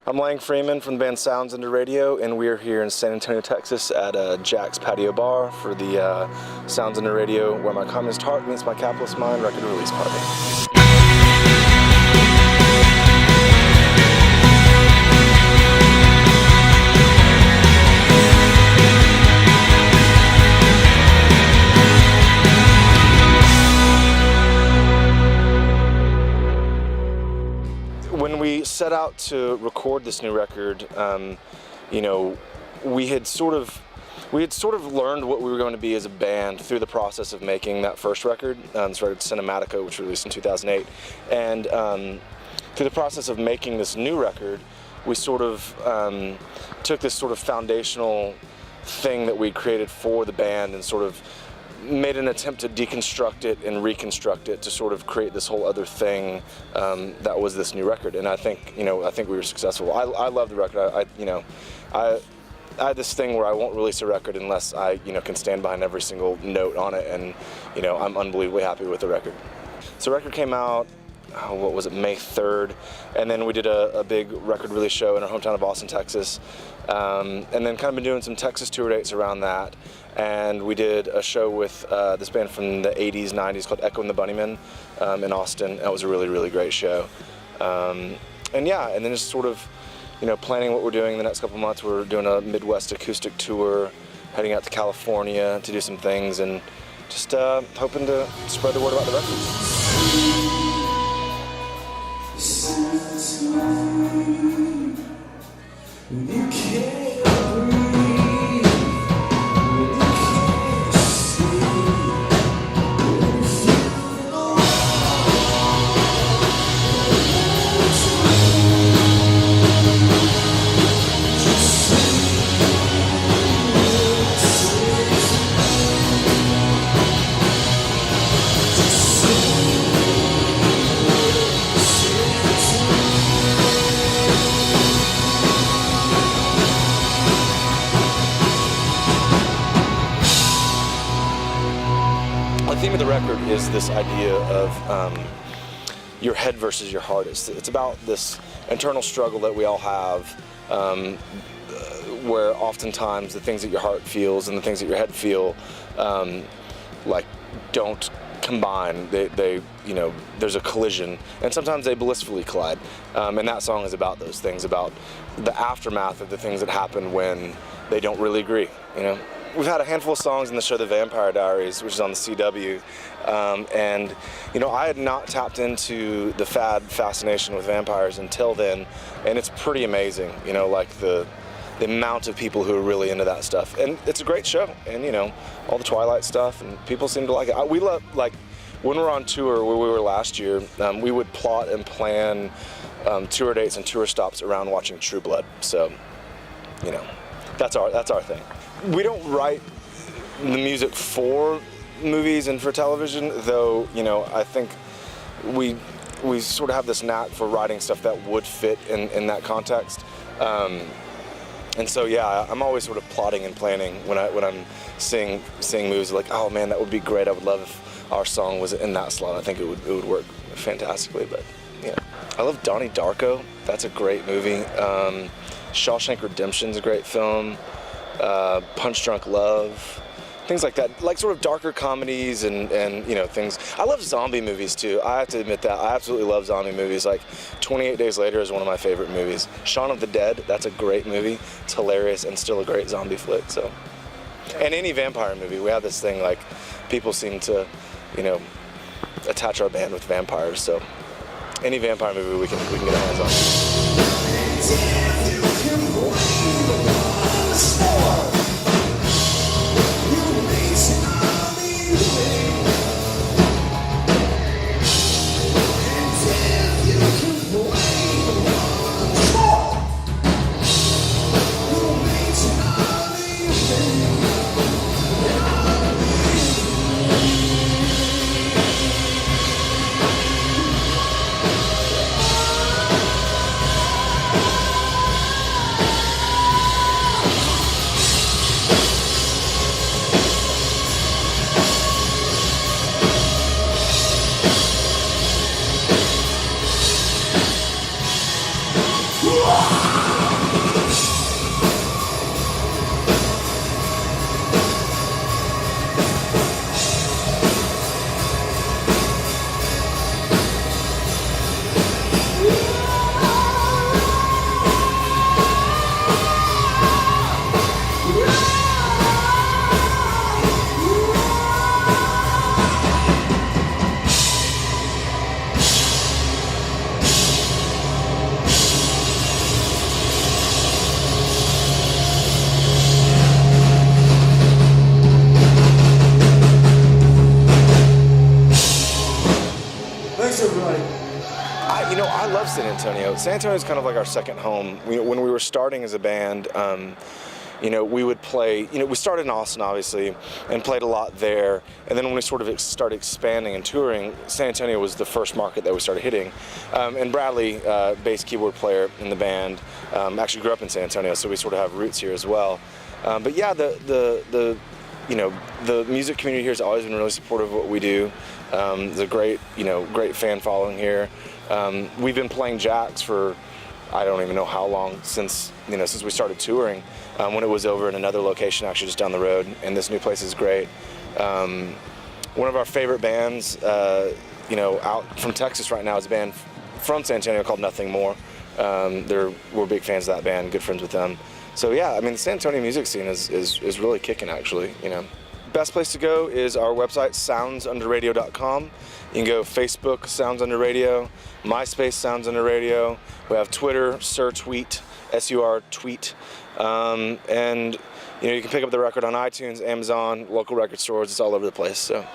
I'm Lang Freeman from the band Sounds Into Radio, and we're here in San Antonio, Texas at Jack's Patio Bar for the Sounds Into Radio, Where My Communist Heart Meets My Capitalist Mind record release party. When we set out to record this new record, we had sort of learned what we were going to be as a band through the process of making that first record. This record, Cinematica, which was released in 2008, and through the process of making this new record, we sort of took this sort of foundational thing that we created for the band and sort of made an attempt to deconstruct it and reconstruct it to sort of create this whole other thing that was this new record. And I think we were successful. I love the record. I had this thing where I won't release a record unless I can stand behind every single note on it, and I'm unbelievably happy with the record. So the record came out, what was it, May 3rd, and then we did a big record release show in our hometown of Austin, Texas, and then kind of been doing some Texas tour dates around that. And we did a show with this band from the 80s, 90s called Echo and the Bunnymen in Austin. That was a really, really great show. And then just sort of, planning what we're doing the next couple months. We're doing a Midwest acoustic tour, heading out to California to do some things, and just hoping to spread the word about the record. The theme of the record is this idea of your head versus your heart. It's about this internal struggle that we all have, where oftentimes the things that your heart feels and the things that your head feel, don't combine. There's a collision, and sometimes they blissfully collide. And that song is about those things, about the aftermath of the things that happen when they don't really agree. We've had a handful of songs in the show The Vampire Diaries, which is on the CW, and I had not tapped into the fascination with vampires until then, and it's pretty amazing, the amount of people who are really into that stuff. And it's a great show, and all the Twilight stuff, and people seem to like it. We love, when we're on tour, where we were last year, we would plot and plan tour dates and tour stops around watching True Blood. So, that's our thing. We don't write the music for movies and for television, though, I think we sort of have this knack for writing stuff that would fit in that context. And so, yeah, I'm always sort of plotting and planning when I'm seeing movies, like, oh man, that would be great. I would love if our song was in that slot. I think it would work fantastically. But yeah, I love Donnie Darko. That's a great movie. Shawshank Redemption's a great film. Punch Drunk Love, things like that, sort of darker comedies and things. I love zombie movies too. I have to admit that. I absolutely love zombie movies. 28 Days Later is one of my favorite movies. Shaun of the Dead, that's a great movie. It's hilarious and still a great zombie flick. So, and any vampire movie, we have this thing, people seem to, attach our band with vampires. So, any vampire movie we can get our hands on. I love San Antonio. San Antonio is kind of like our second home. When we were starting as a band, we would play, we started in Austin, obviously, and played a lot there. And then when we sort of started expanding and touring, San Antonio was the first market that we started hitting. And Bradley, bass keyboard player in the band, actually grew up in San Antonio, so we sort of have roots here as well. But yeah, the music community here has always been really supportive of what we do. There's a great fan following here. We've been playing Jack's for, I don't even know how long, since we started touring. When it was over in another location, actually just down the road, and this new place is great. One of our favorite bands, out from Texas right now is a band from San Antonio called Nothing More. We're big fans of that band, good friends with them. So yeah, the San Antonio music scene is really kicking, actually. Best place to go is our website, soundsunderradio.com. You can go Facebook, Sounds Under Radio, MySpace, Sounds Under Radio. We have Twitter, SurTweet, S-U-R tweet. And you can pick up the record on iTunes, Amazon, local record stores. It's all over the place. So.